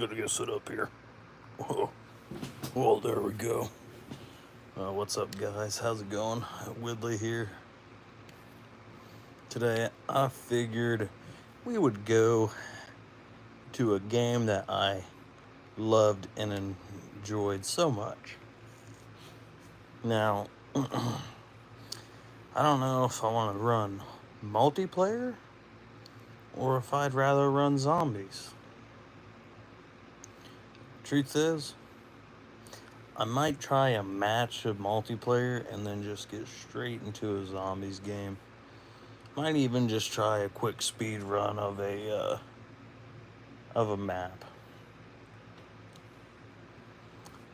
gonna go sit up here. Well, there we go. What's up, guys? How's it going? Widley here. Today, I figured we would go to a game that I loved and enjoyed so much. Now, I don't know if I want to run multiplayer or if I'd rather run zombies. Truth is, I might try a match of multiplayer and then just get straight into a zombies game. Might even just try a quick speed run of a map.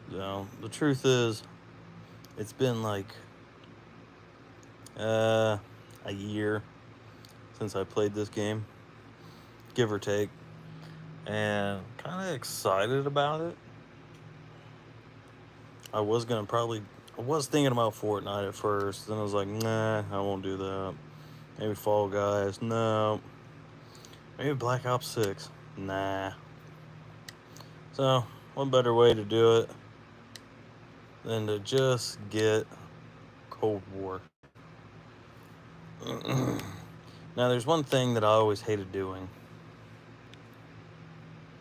So the truth is, it's been like a year since I played this game, give or take, and kind of excited about it. I was thinking about Fortnite at first, then I was like, nah, I won't do that. Maybe Fall Guys, no. Maybe Black Ops 6, nah. So, what better way to do it than to just get Cold War. Now, there's one thing that I always hated doing.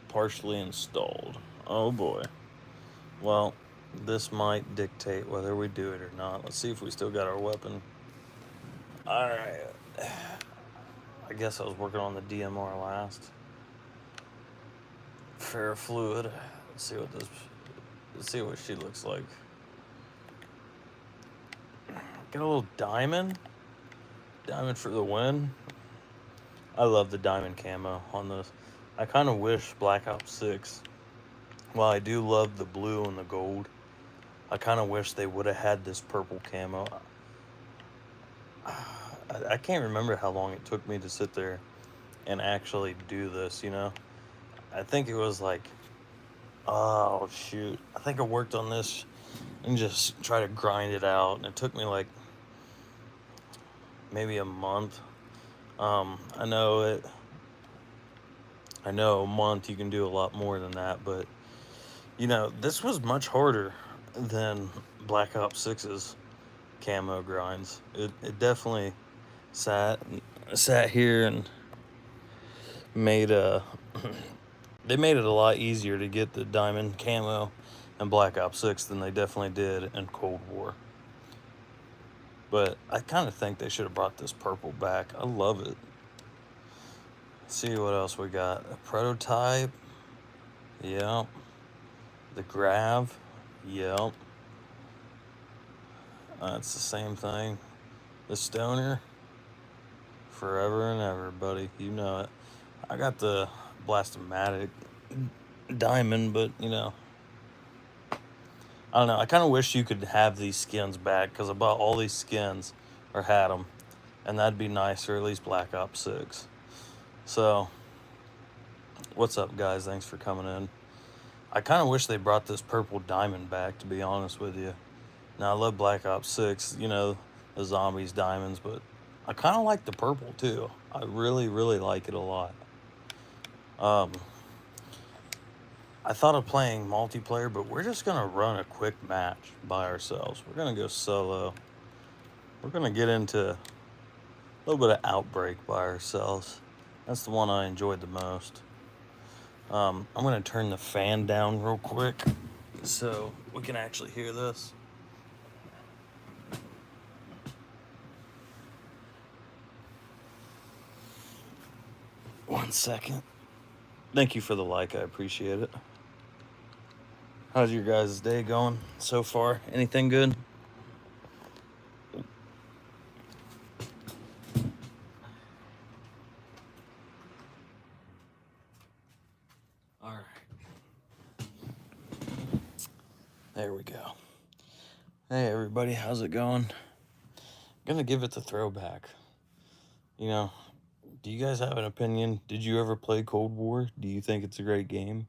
Partially installed. Oh boy. Well, this might dictate whether we do it or not. Let's see if we still got our weapon. Alright. I guess I was working on the DMR last. Ferrofluid. Let's see what she looks like. Get a little diamond. Diamond for the win. I love the diamond camo on this. I kind of wish Black Ops 6, while I do love the blue and the gold, I kind of wish they would have had this purple camo. I can't remember how long it took me to sit there and actually do this, you know? I think it was like, oh shoot, I think I worked on this and just try to grind it out, and it took me like maybe a month. I know a month you can do a lot more than that, but you know, this was much harder than Black Ops 6's camo grinds. It definitely sat here and made they made it a lot easier to get the diamond camo in Black Ops 6 than they definitely did in Cold War. But I kind of think they should have brought this purple back. I love it. Let's see what else we got. A prototype. Yep. The Grav. Yep. It's the same thing. The Stoner. Forever and ever, buddy. You know it. I got the Blastomatic Diamond, but you know, I don't know. I kind of wish you could have these skins back, because I bought all these skins, or had them, and that'd be nice, or at least Black Ops 6. So, what's up, guys? Thanks for coming in. I kind of wish they brought this purple diamond back, to be honest with you. Now, I love Black Ops 6, you know, the zombies diamonds, but I kind of like the purple, too. I really, really like it a lot. I thought of playing multiplayer, but we're just going to run a quick match by ourselves. We're going to go solo. We're going to get into a little bit of Outbreak by ourselves. That's the one I enjoyed the most. I'm going to turn the fan down real quick so we can actually hear this. One second. Thank you for the like. I appreciate it. How's your guys' day going so far? Anything good? All right. There we go. Hey, everybody. How's it going? Gonna give it the throwback. You know, do you guys have an opinion? Did you ever play Cold War? Do you think it's a great game?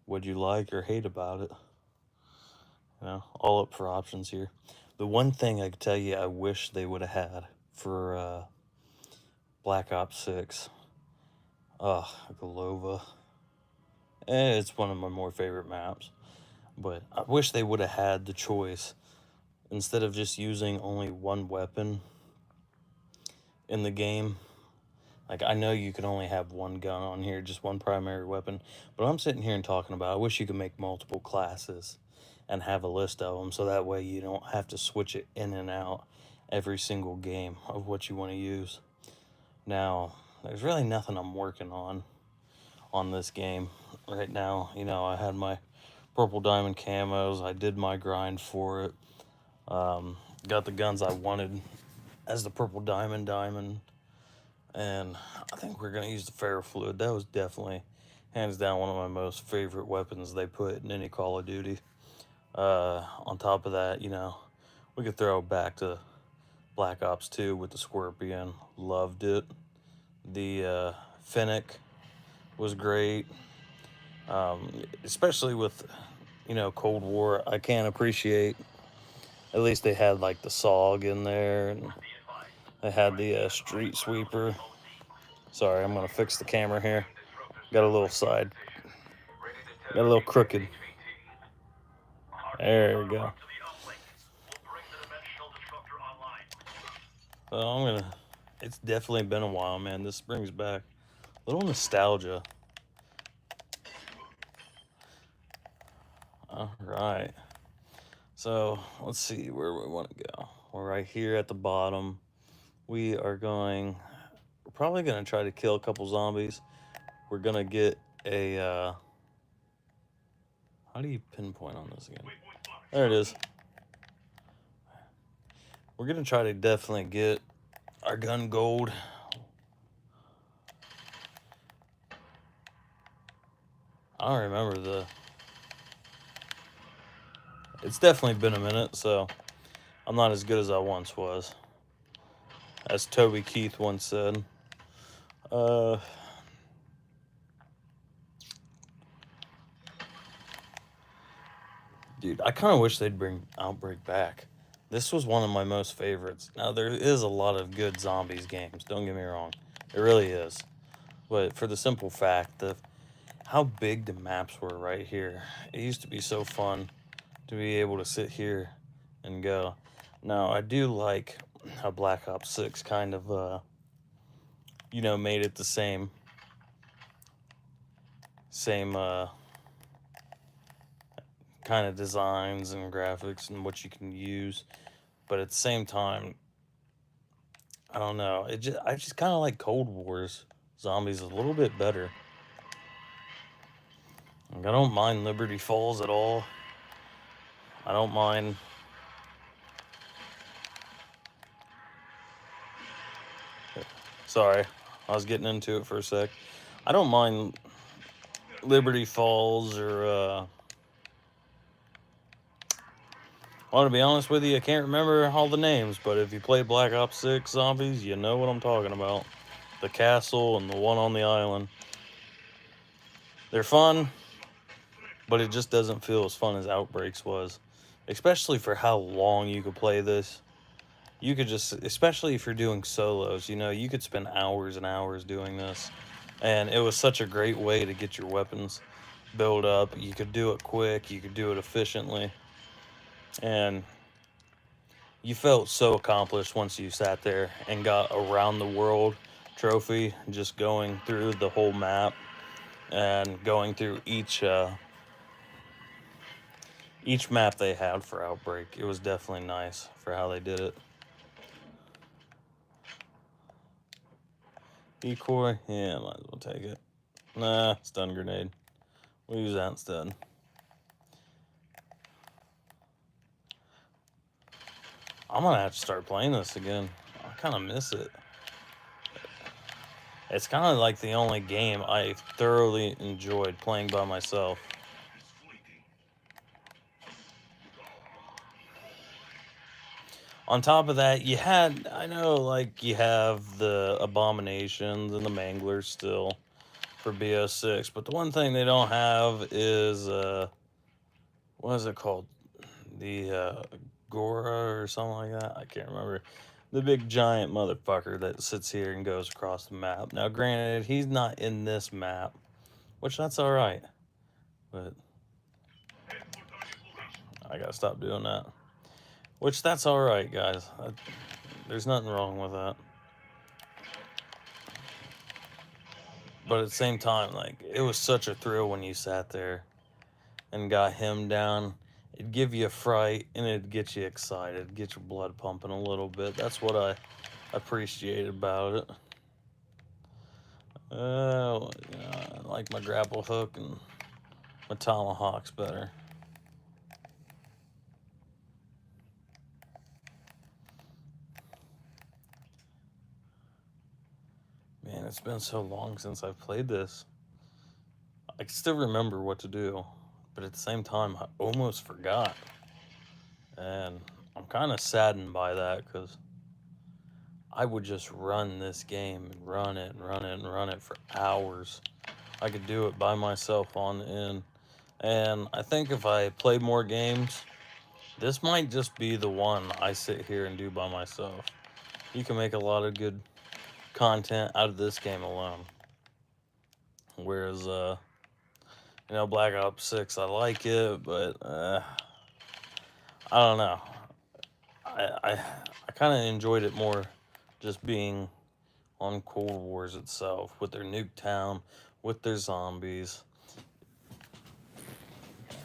What'd you like or hate about it? You know, all up for options here. The one thing I could tell you I wish they would have had for Black Ops 6, Golova It's one of my more favorite maps. But I wish they would have had the choice instead of just using only one weapon in the game. Like, I know you can only have one gun on here, just one primary weapon, but I'm sitting here and talking about, I wish you could make multiple classes and have a list of them so that way you don't have to switch it in and out every single game of what you want to use. Now, there's really nothing I'm working on this game right now. You know, I had my purple diamond camos, I did my grind for it, got the guns I wanted as the purple diamond, and I think we're gonna use the ferrofluid. That was definitely, hands down, one of my most favorite weapons they put in any Call of Duty. On top of that, you know, we could throw back to Black Ops 2 with the Scorpion. Loved it. The Fennec was great. Especially with, you know, Cold War. I can't appreciate, at least they had like the SOG in there, and they had the Street Sweeper. Sorry, I'm gonna fix the camera here. Got a little crooked. There we go. So it's definitely been a while, man. This brings back a little nostalgia. All right. So let's see where we want to go. We're right here at the bottom. We're probably going to try to kill a couple zombies. We're going to get a, how do you pinpoint on this again? There it is. We're going to try to definitely get our gun gold. I don't remember it's definitely been a minute, so I'm not as good as I once was. As Toby Keith once said. Dude, I kind of wish they'd bring Outbreak back. This was one of my most favorites. Now, there is a lot of good zombies games, don't get me wrong. It really is. But for the simple fact of how big the maps were right here, it used to be so fun to be able to sit here and go. Now, I do like how Black Ops 6 kind of, you know, made it the same kind of designs and graphics and what you can use, but at the same time, I don't know. I just kind of like Cold War's zombies a little bit better. Like, I don't mind Liberty Falls at all. I don't mind. Sorry, I was getting into it for a sec. I don't mind Liberty Falls or. Well, to be honest with you, I can't remember all the names, but if you play Black Ops 6 Zombies, you know what I'm talking about. The castle and the one on the island. They're fun, but it just doesn't feel as fun as Outbreaks was. Especially for how long you could play this. You could just, especially if you're doing solos, you know, you could spend hours and hours doing this. And it was such a great way to get your weapons built up. You could do it quick, you could do it efficiently. And you felt so accomplished once you sat there and got around the world trophy, just going through the whole map and going through each map they had for Outbreak. It was definitely nice for how they did it. Decoy, yeah, might as well take it. Nah, stun grenade. We'll use that instead. I'm gonna have to start playing this again. I kind of miss it. It's kind of like the only game I thoroughly enjoyed playing by myself. On top of that, you have the Abominations and the Manglers still for BO6, but the one thing they don't have is, what is it called? The, Gora or something like that? I can't remember. The big giant motherfucker that sits here and goes across the map. Now, granted, he's not in this map, which that's alright. But I gotta stop doing that. Which, that's alright, guys. There's nothing wrong with that. But at the same time, like, it was such a thrill when you sat there and got him down. It'd give you a fright, and it'd get you excited, get your blood pumping a little bit. That's what I appreciated about it. I like my grapple hook and my tomahawks better. Man, it's been so long since I've played this. I can still remember what to do, but at the same time, I almost forgot. And I'm kind of saddened by that, because I would just run this game and run it and run it and run it for hours. I could do it by myself on the end. And I think if I play more games, this might just be the one I sit here and do by myself. You can make a lot of good content out of this game alone. Whereas, Black Ops 6, I like it, but I don't know. I kind of enjoyed it more just being on Cold Wars itself, with their Nuketown, with their zombies.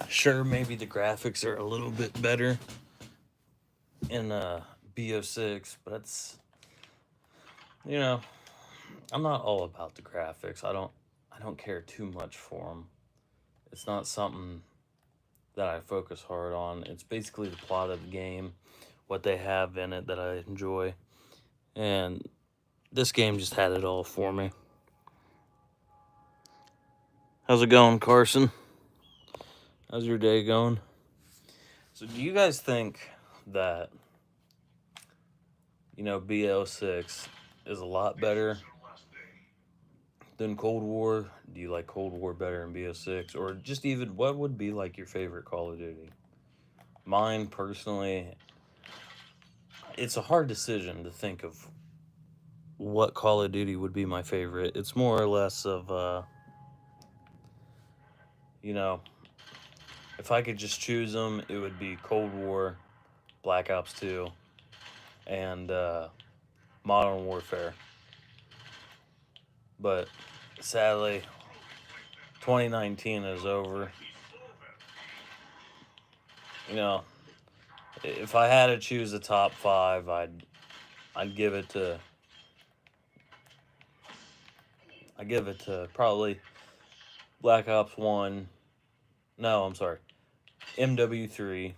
Sure, maybe the graphics are a little bit better in BO6, but it's, I'm not all about the graphics. I don't care too much for them. It's not something that I focus hard on. It's basically the plot of the game, what they have in it that I enjoy. And this game just had it all for me. How's it going, Carson? How's your day going? So do you guys think that, BO6 is a lot better than Cold War? Do you like Cold War better than BO6? Or just even, what would be like your favorite Call of Duty? Mine, personally, it's a hard decision to think of what Call of Duty would be my favorite. It's more or less of, if I could just choose them, it would be Cold War, Black Ops 2, and Modern Warfare. But sadly, 2019 is over. If I had to choose the top 5, I'd give it to probably Black Ops 1. No, I'm sorry. MW3.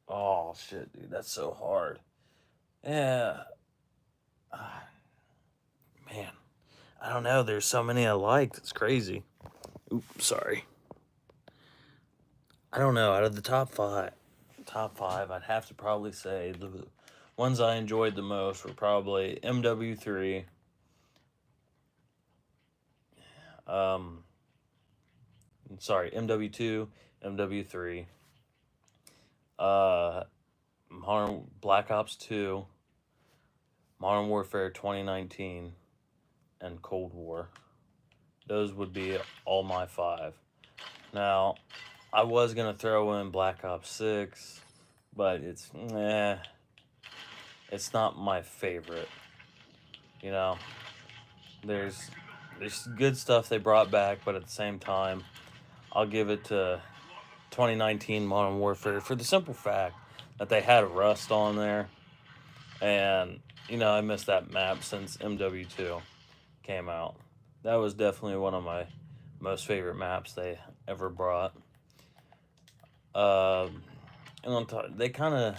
Oh, shit, dude. That's so hard. Yeah. Man. I don't know. There's so many I liked. It's crazy. Oops, sorry. I don't know. Out of the top five, I'd have to probably say the ones I enjoyed the most were probably MW3. MW2, MW3. Black Ops 2, Modern Warfare 2019, and Cold War. Those would be all my 5. Now, I was going to throw in Black Ops 6, but it's not my favorite. There's good stuff they brought back, but at the same time, I'll give it to 2019 Modern Warfare for the simple fact that they had Rust on there. And, I missed that map since MW2 came out. That was definitely one of my most favorite maps they ever brought. And on top, they kind of...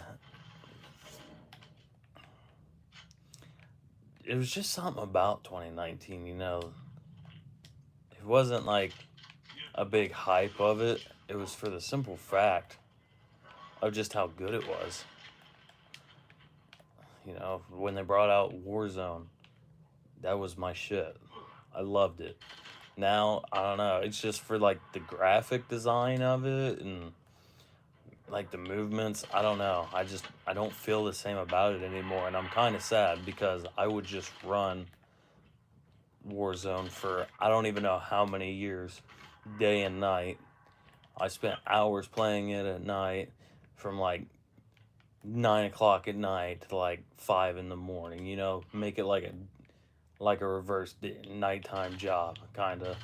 It was just something about 2019, It wasn't like a big hype of it. It was for the simple fact of just how good it was. When they brought out Warzone, that was my shit. I loved it. Now, I don't know, it's just for like the graphic design of it and like the movements. I don't know. I don't feel the same about it anymore, and I'm kind of sad because I would just run Warzone for I don't even know how many years, day and night. I spent hours playing it at night from like 9 o'clock at night to like 5 in the morning. Make it like a reverse nighttime job, kind of.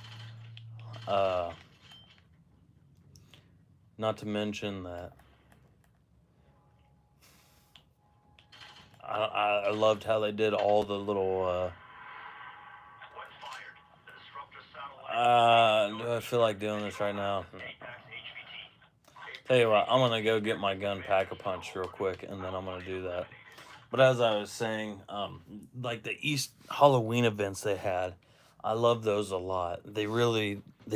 Uh, Not to mention that I loved how they did all the little. Do I feel like doing this right now? No. Tell you what, I'm gonna go get my gun, pack a punch real quick, and then I'm gonna do that. But as I was saying, like the East Halloween events they had, I love those a lot. They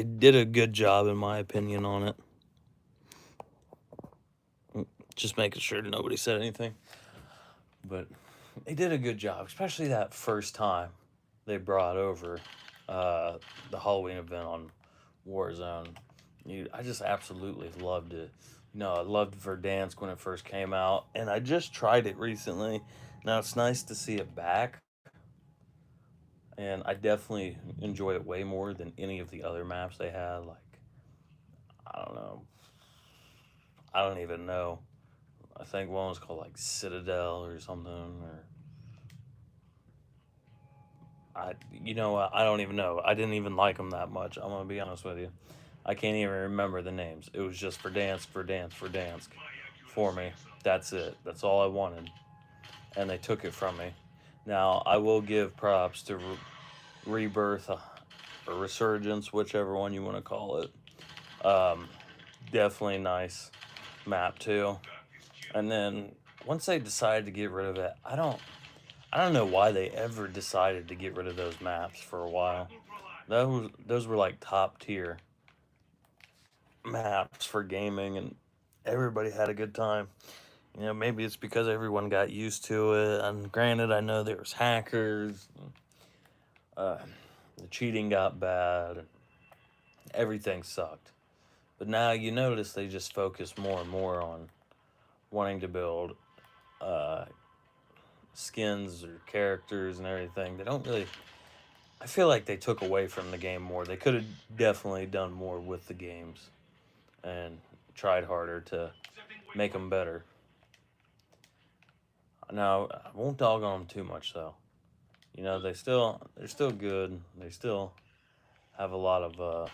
did a good job, in my opinion, on it. Just making sure nobody said anything. But they did a good job, especially that first time they brought over the Halloween event on Warzone. I just absolutely loved it. I loved Verdansk when it first came out, and I just tried it recently. Now it's nice to see it back, and I definitely enjoy it way more than any of the other maps they had. Like, I don't know, I don't even know. I think one was called like Citadel or something, or I don't even know. I didn't even like them that much. I'm gonna be honest with you. I can't even remember the names. It was just Verdansk for me. That's it. That's all I wanted, and they took it from me. Now I will give props to Rebirth or Resurgence, whichever one you want to call it. Definitely nice map too. And then once they decided to get rid of it, I don't know why they ever decided to get rid of those maps for a while. Those were like top tier maps for gaming, and everybody had a good time. Maybe it's because everyone got used to it. And granted, I know there was hackers. Uh, the cheating got bad. And everything sucked. But now you notice they just focus more and more on wanting to build uh, skins or characters and everything. They don't really. I feel like they took away from the game more. They could have definitely done more with the games and tried harder to make them better. Now, I won't dog on them too much though. They're still good. They still have a lot of the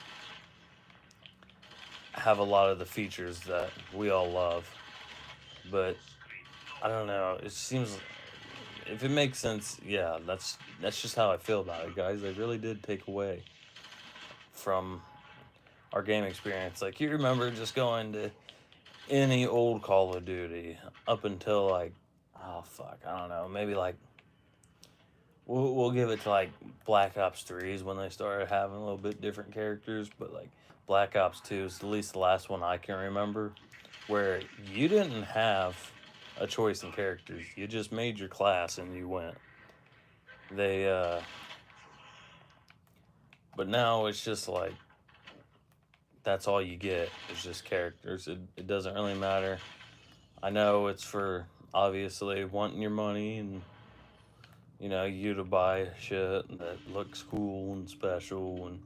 features that we all love. But I don't know. It seems if it makes sense, yeah, that's just how I feel about it, guys. They really did take away from our game experience. Like you remember just going to any old Call of Duty up until like, oh fuck, I don't know, maybe like we'll give it to like Black Ops 3s when they started having a little bit different characters, but like Black Ops 2 is at least the last one I can remember where you didn't have a choice in characters. You just made your class and you went. They But now it's just like that's all you get is just characters. It doesn't really matter. I know it's for obviously wanting your money and you to buy shit that looks cool and special and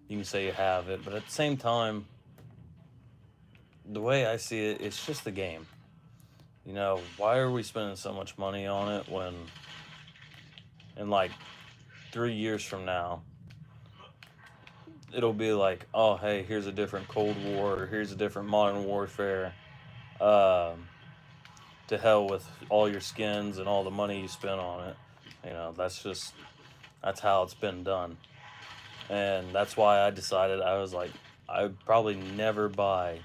you can say you have it, but at the same time, the way I see it, it's just the game. Why are we spending so much money on it when in like 3 years from now it'll be like, oh hey, here's a different Cold War, or here's a different Modern Warfare. Um, to hell with all your skins and all the money you spent on it. That's how it's been done. And that's why I decided I was like, I'd probably never buy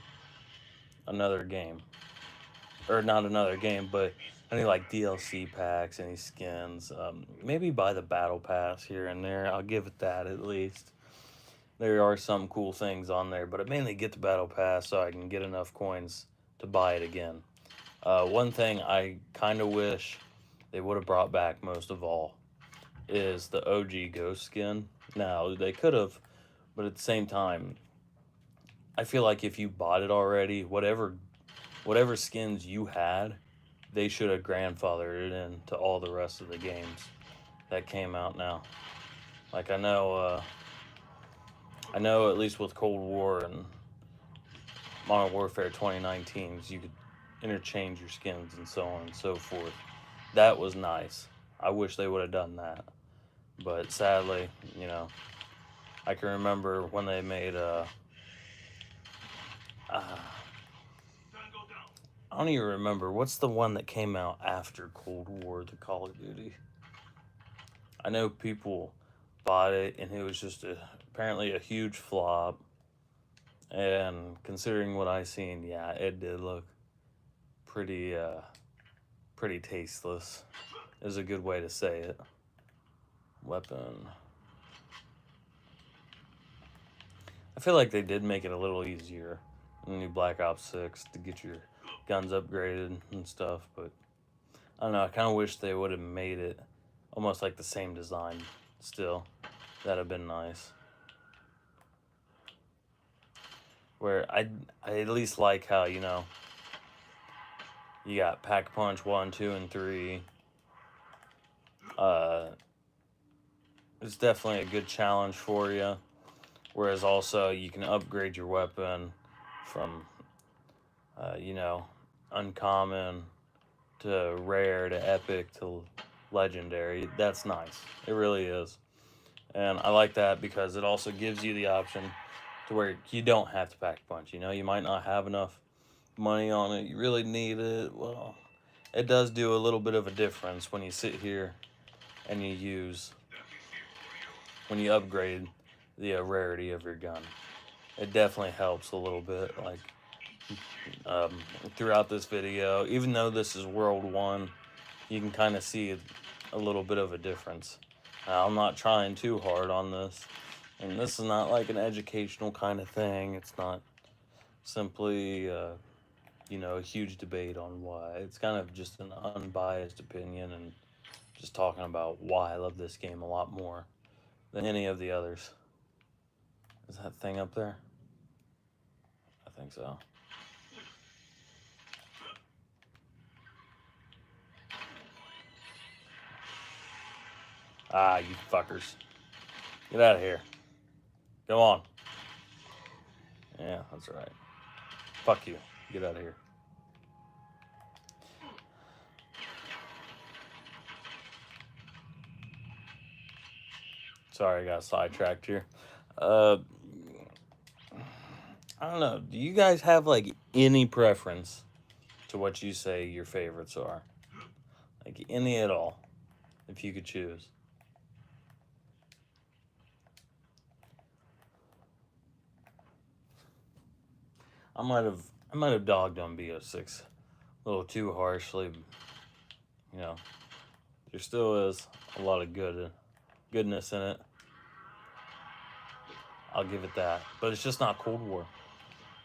another game. Or not another game, but any like DLC packs, any skins. Maybe buy the Battle Pass here and there. I'll give it that at least. There are some cool things on there, but I mainly get the Battle Pass so I can get enough coins to buy it again. One thing I kind of wish they would have brought back most of all is the OG Ghost skin. Now, they could have, but at the same time, I feel like if you bought it already, whatever skins you had, they should have grandfathered it in to all the rest of the games that came out now. Like I know at least with Cold War and Modern Warfare 2019s, you could interchange your skins and so on and so forth. That was nice. I wish they would have done that. But sadly, you know, I can remember when they made I don't even remember what's the one that came out after Cold War, the Call of Duty. I know people bought it and it was just apparently a huge flop. And considering what I seen, yeah, it did look pretty pretty tasteless. Is a good way to say it. Weapon. I feel like they did make it a little easier in the new Black Ops 6 to get your guns upgraded and stuff, but I don't know, I kind of wish they would have made it almost like the same design still. That'd have been nice. Where I at least like how, you know, you got Pack Punch 1, 2, and 3. It's definitely a good challenge for you. Whereas also you can upgrade your weapon from, you know, uncommon to rare to epic to legendary. That's nice. It really is. And I like that because it also gives you the option to where you don't have to pack a punch. You know, you might not have enough money on it. You really need it. Well, it does do a little bit of a difference when you sit here and when you upgrade the rarity of your gun. It definitely helps a little bit. Like throughout this video, even though this is World 1, you can kind of see a little bit of a difference. I'm not trying too hard on this, and this is not like an educational kind of thing. It's not simply, you know, a huge debate on why. It's kind of just an unbiased opinion and just talking about why I love this game a lot more than any of the others. Is that thing up there? I think so. Ah, you fuckers. Get out of here. Go on. Yeah, that's right. Fuck you. Get out of here. Sorry, I got sidetracked here. I don't know. Do you guys have like any preference to what you say your favorites are? Like any at all, if you could choose. I might have dogged on BO6 a little too harshly. You know, there still is a lot of goodness in it. I'll give it that. But it's just not Cold War.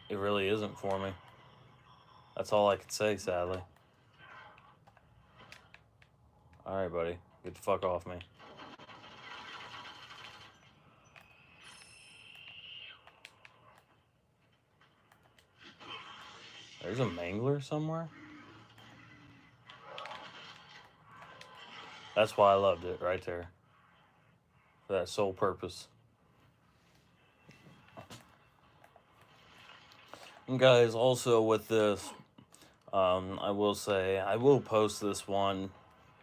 It really isn't for me. That's all I could say, sadly. Alright, buddy. Get the fuck off me. There's a mangler somewhere? That's why I loved it, right there. For that sole purpose. And guys, also with this, I will say, I will post this one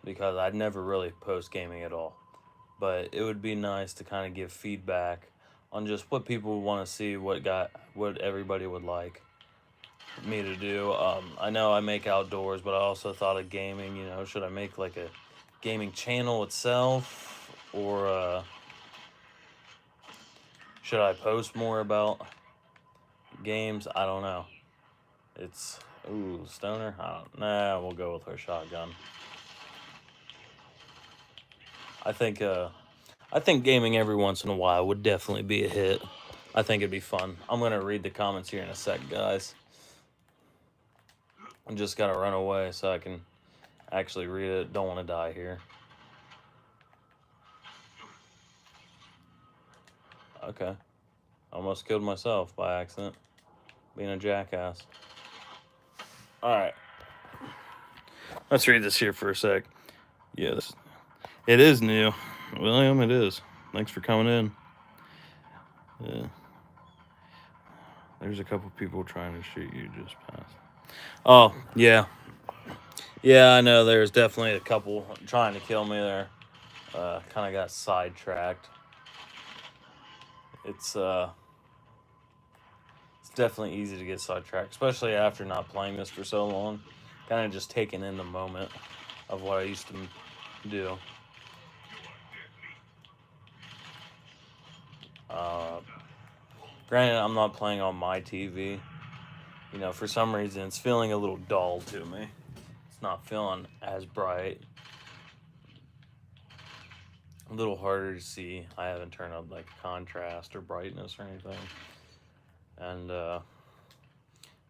because I'd never really post gaming at all. But it would be nice to kind of give feedback on just what people would want to see, what everybody would like me to do. I know I make outdoors, but I also thought of gaming. You know, should I make like a gaming channel itself, or should I post more about games? I don't know. It's stoner. Nah, we'll go with our shotgun. I think gaming every once in a while would definitely be a hit. I think it'd be fun. I'm gonna read the comments here in a sec, guys. I just gotta run away so I can actually read it. Don't want to die here. Okay. Almost killed myself by accident. Being a jackass. Alright. Let's read this here for a sec. Yeah, it is new. William, it is. Thanks for coming in. Yeah. There's a couple people trying to shoot you just past. Oh, yeah. Yeah, I know there's definitely a couple trying to kill me there. Kind of got sidetracked. It's definitely easy to get sidetracked, especially after not playing this for so long. Kind of just taking in the moment of what I used to do. Granted, I'm not playing on my TV. You know, for some reason, it's feeling a little dull to me. It's not feeling as bright. A little harder to see. I haven't turned up like contrast or brightness or anything. And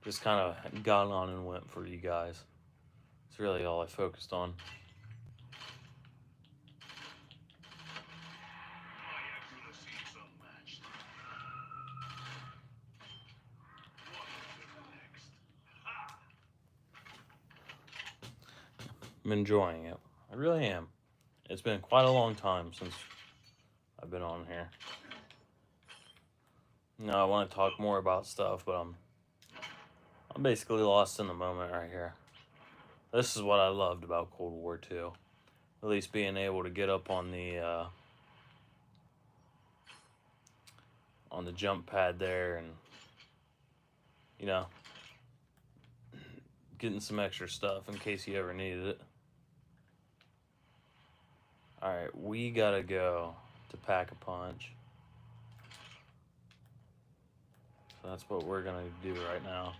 just kind of got on and went for you guys. It's really all I focused on. I'm enjoying it. I really am. It's been quite a long time since I've been on here. No, I want to talk more about stuff, but I'm basically lost in the moment right here. This is what I loved about Cold War II. At least being able to get up on the jump pad there and, you know, getting some extra stuff in case you ever needed it. Alright, we gotta go to Pack-a-Punch. So that's what we're gonna do right now.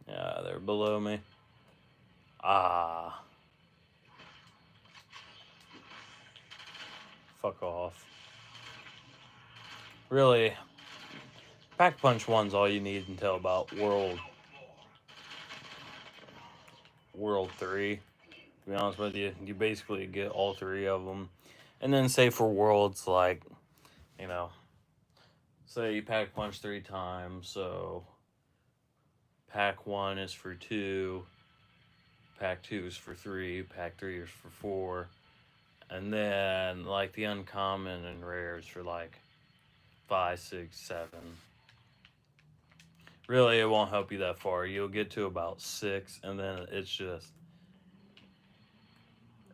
Yeah, they're below me. Ah. Fuck off. Really, Pack-a-Punch 1's all you need until about World 3. To be honest with you, you basically get all 3 of them. And then say for Worlds, like, you know, say you Pack-a-Punch 3 times, so Pack 1 is for 2, Pack 2 is for 3, Pack 3 is for 4, and then like the uncommon and rares for like 5, 6, 7. Really, it won't help you that far. You'll get to about 6, and then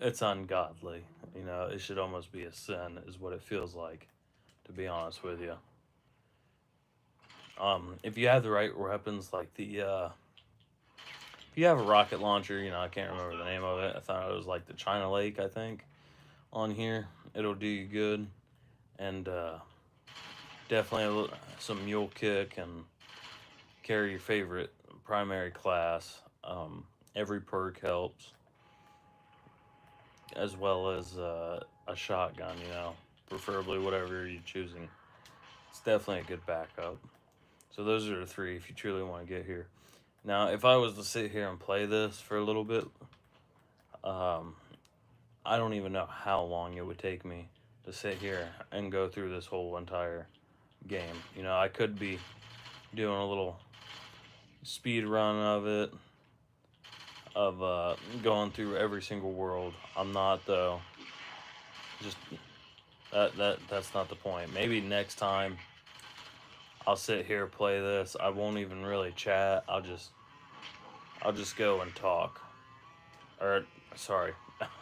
it's ungodly. You know, it should almost be a sin, is what it feels like, to be honest with you. If you have the right weapons, like if you have a rocket launcher, you know, I can't remember the name of it. I thought it was like the China Lake, I think, on here. It'll do you good. And definitely some mule kick and carry your favorite primary class. Every perk helps, as well as a shotgun, you know, preferably whatever you're choosing. It's definitely a good backup. So those are the 3 if you truly want to get here. Now, if I was to sit here and play this for a little bit, I don't even know how long it would take me to sit here and go through this whole entire game. You know, I could be doing a little speed run of it, of going through every single world. I'm not, though. Just that's not the point. Maybe next time I'll sit here, play this. I won't even really chat. I'll just go and talk. Or sorry,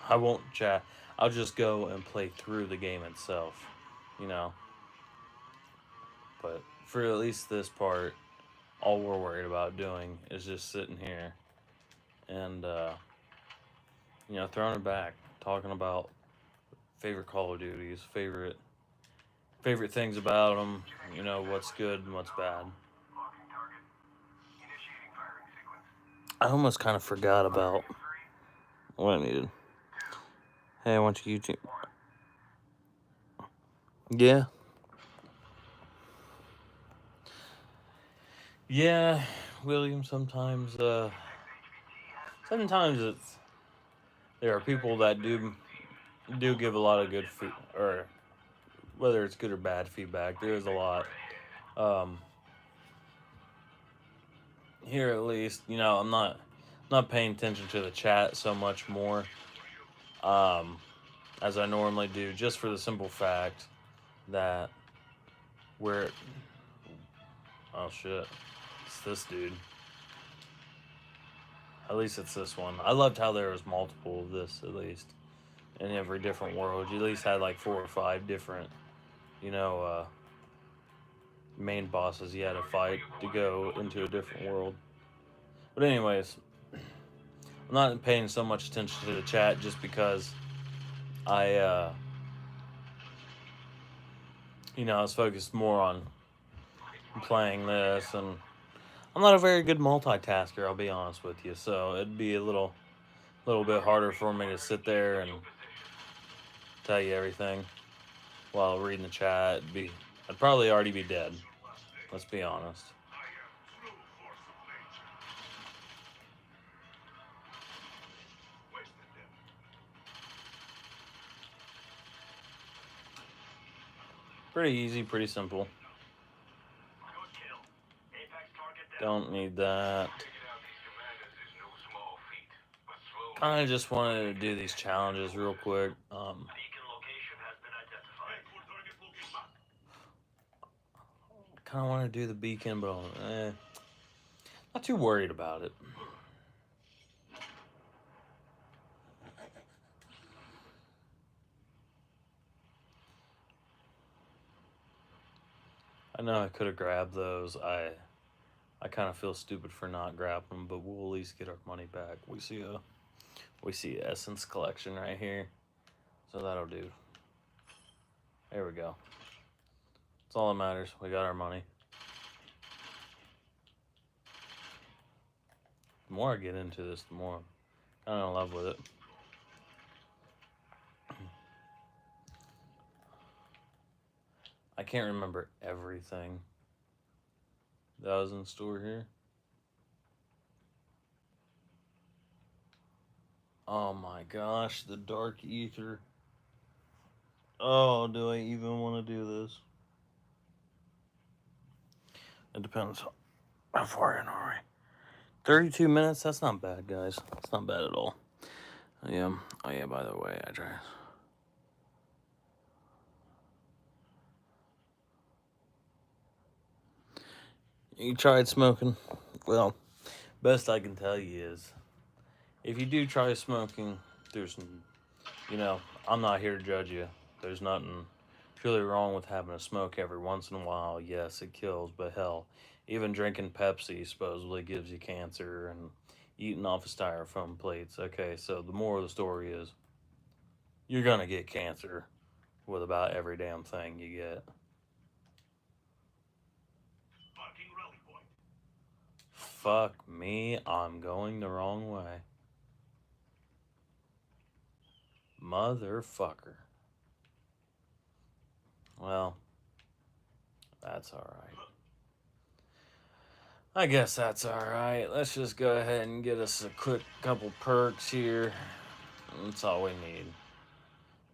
I won't chat. I'll just go and play through the game itself, you know. But for at least this part, all we're worried about doing is just sitting here and you know, throwing it back, talking about favorite Call of Duties, favorite things about them, you know, what's good and what's bad. I almost kind of forgot about what I needed. Hey, I went to YouTube. Yeah. Yeah, William, sometimes there are people that do give a lot of good or whether it's good or bad feedback. There is a lot. here at least, you know, I'm not paying attention to the chat so much more, um, as I normally do, just for the simple fact that we're, oh shit, it's this dude. At least it's this one. I loved how there was multiple of this, at least in every different world. You at least had like 4 or 5 different, you know, main bosses you had to fight to go into a different world. But anyways, I'm not paying so much attention to the chat just because I, you know, I was focused more on playing this, and I'm not a very good multitasker. I'll be honest with you, so it'd be a little bit harder for me to sit there and tell you everything while reading the chat. I'd probably already be dead. Let's be honest. Pretty easy, pretty simple. Don't need that. Kind of just wanted to do these challenges real quick. Kind of want to do the beacon, but not too worried about it. I know I could have grabbed those. I kind of feel stupid for not grabbing them, but we'll at least get our money back. We see essence collection right here, so that'll do. There we go. That's all that matters. We got our money. The more I get into this, the more I'm kind of in love with it. I can't remember everything that was in store here. Oh my gosh, the Dark Ether. Oh, do I even want to do this? It depends how far in are we. 32 minutes? That's not bad, guys. That's not bad at all. Yeah. Oh yeah, by the way, I tried. You tried smoking? Well, best I can tell you is, if you do try smoking, there's, you know, I'm not here to judge you. There's nothing truly wrong with having a smoke every once in a while. Yes, it kills, but hell, even drinking Pepsi supposedly gives you cancer, and eating off of styrofoam plates. Okay, so the moral of the story is, you're gonna get cancer with about every damn thing you get. Fuck me, I'm going the wrong way. Motherfucker. Well, that's alright. I guess that's alright. Let's just go ahead and get us a quick couple perks here. That's all we need.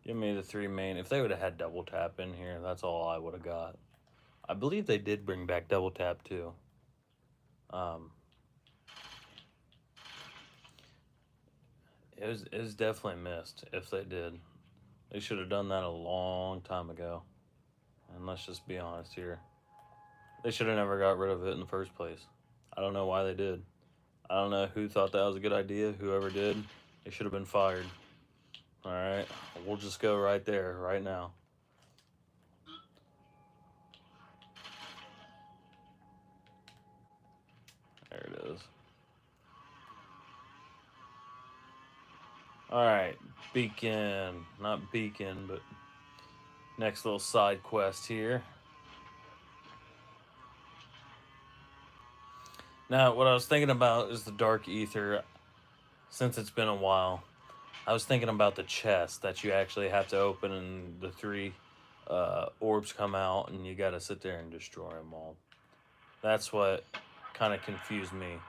Give me the 3 main. If they would have had double tap in here, that's all I would have got. I believe they did bring back double tap too. It was definitely missed if they did. They should have done that a long time ago. And let's just be honest here. They should have never got rid of it in the first place. I don't know why they did. I don't know who thought that was a good idea. Whoever did, they should have been fired. Alright, we'll just go right there, right now. There it is. Alright, beacon. Not beacon, but next little side quest here. Now, what I was thinking about is the Dark Ether. Since it's been a while, I was thinking about the chest that you actually have to open, and the 3 orbs come out, and you gotta sit there and destroy them all. That's what kind of confused me.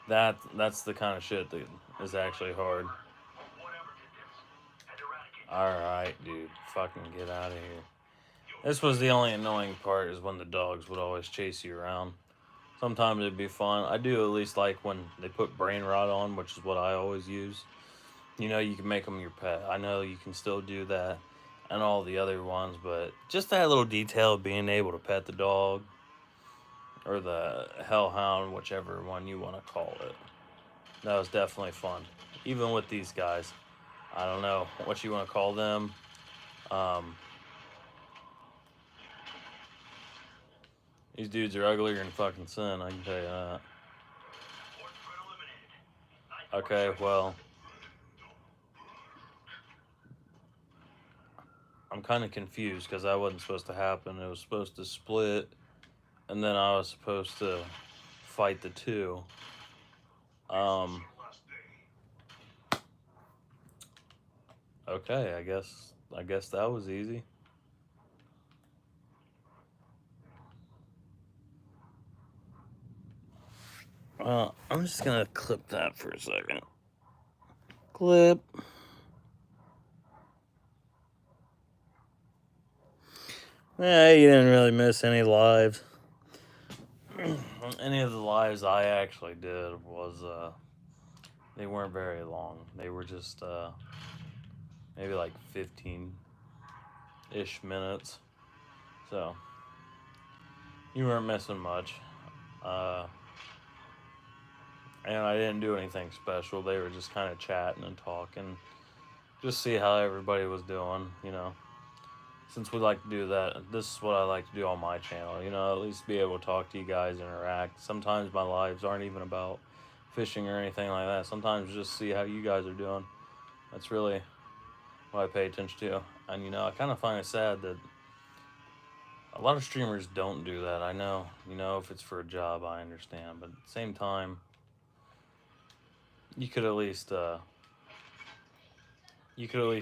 That's the kind of shit that is actually hard. Alright, dude. Fucking get out of here. This was the only annoying part, is when the dogs would always chase you around. Sometimes it'd be fun. I do at least like when they put brain rot on, which is what I always use. You know, you can make them your pet. I know you can still do that and all the other ones, but just that little detail of being able to pet the dog or the hellhound, whichever one you want to call it, that was definitely fun. Even with these guys, I don't know what you want to call them. Um, these dudes are uglier than fucking sin, I can tell you that. Okay, well, I'm kind of confused because that wasn't supposed to happen. It was supposed to split, and then I was supposed to fight the two. Um, okay, I guess that was easy. Well, I'm just gonna clip that for a second. Clip. You didn't really miss any lives. Any of the lives I actually did was they weren't very long. They were just maybe like 15-ish minutes. So you weren't missing much. Uh, and I didn't do anything special. They were just kind of chatting and talking, just see how everybody was doing, you know. Since we like to do that, this is what I like to do on my channel, you know, at least be able to talk to you guys, interact. Sometimes my lives aren't even about fishing or anything like that. Sometimes just see how you guys are doing. That's really what I pay attention to. And, you know, I kind of find it sad that a lot of streamers don't do that. I know, you know, if it's for a job, I understand. But at the same time, you could at least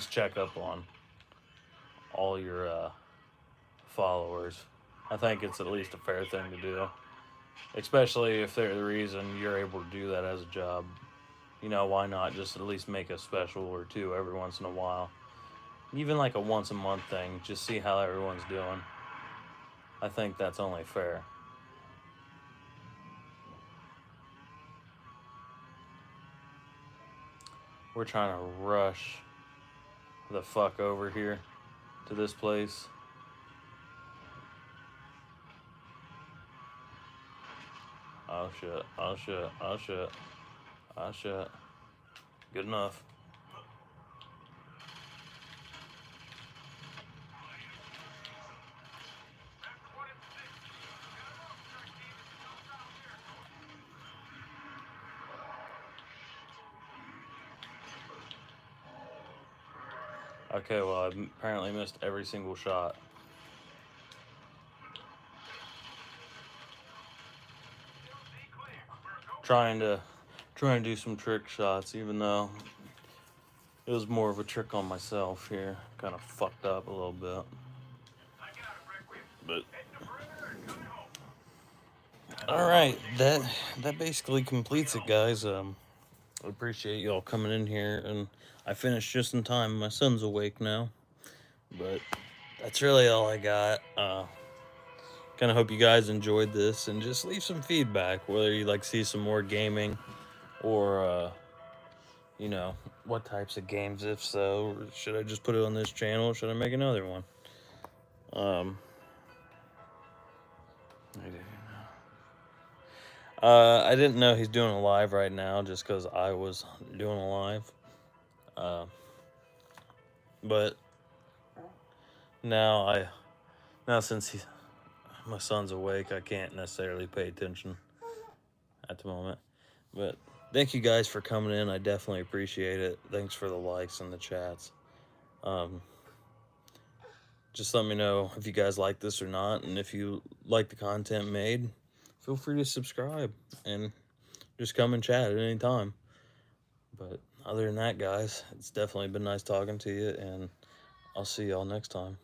check up on all your followers. I think it's at least a fair thing to do, especially if they're the reason you're able to do that as a job. You know, why not just at least make a special or two every once in a while? Even like a once a month thing, just see how everyone's doing. I think that's only fair. We're trying to rush the fuck over here to this place. Oh shit, oh shit, oh shit, oh shit. Good enough. Okay, well, I apparently missed every single shot. Trying to do some trick shots, even though it was more of a trick on myself here. Kind of fucked up a little bit. But all right, that basically completes it, guys. I appreciate y'all coming in here, and I finished just in time. My son's awake now, but that's really all I got. Kind of hope you guys enjoyed this, and just leave some feedback, whether you like see some more gaming, or you know, what types of games. If so, should I just put it on this channel? Should I make another one? I didn't know he's doing a live right now, just because I was doing a live. But now since my son's awake, I can't necessarily pay attention at the moment. But thank you guys for coming in. I definitely appreciate it. Thanks for the likes and the chats. Just let me know if you guys like this or not, and if you like the content made, feel free to subscribe and just come and chat at any time. But other than that, guys, it's definitely been nice talking to you, and I'll see y'all next time.